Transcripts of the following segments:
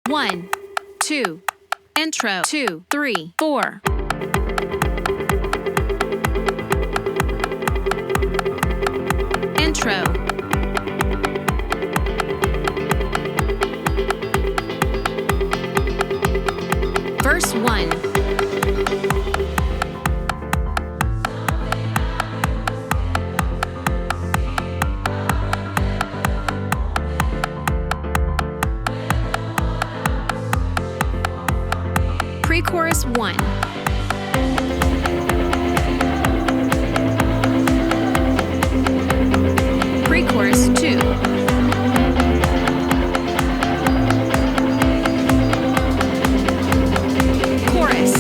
1, 2. Intro 2, 3, 4. Intro. Verse 1. Pre-chorus 1. Pre-chorus 2. Chorus.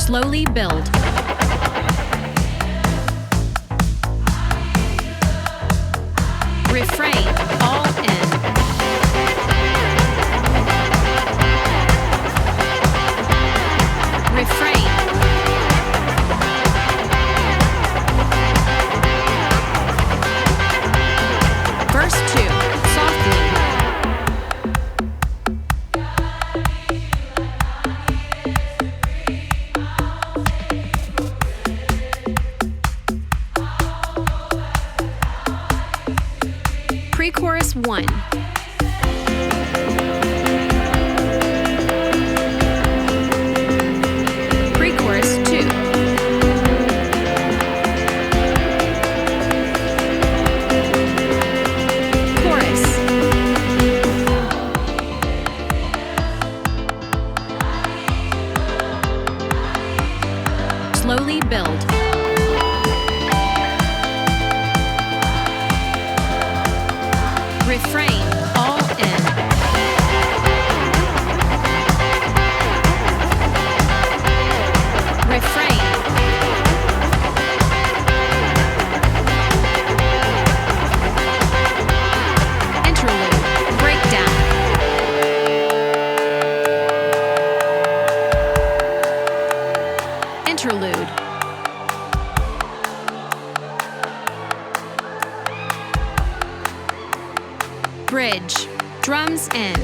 Slowly build. Refrain, all in. Refrain. Verse 2, softly. Pre-chorus 1. Pre-chorus 2. Chorus. Slowly build. Refrain, all in. Refrain. Interlude, breakdown. Interlude. Bridge, drums in.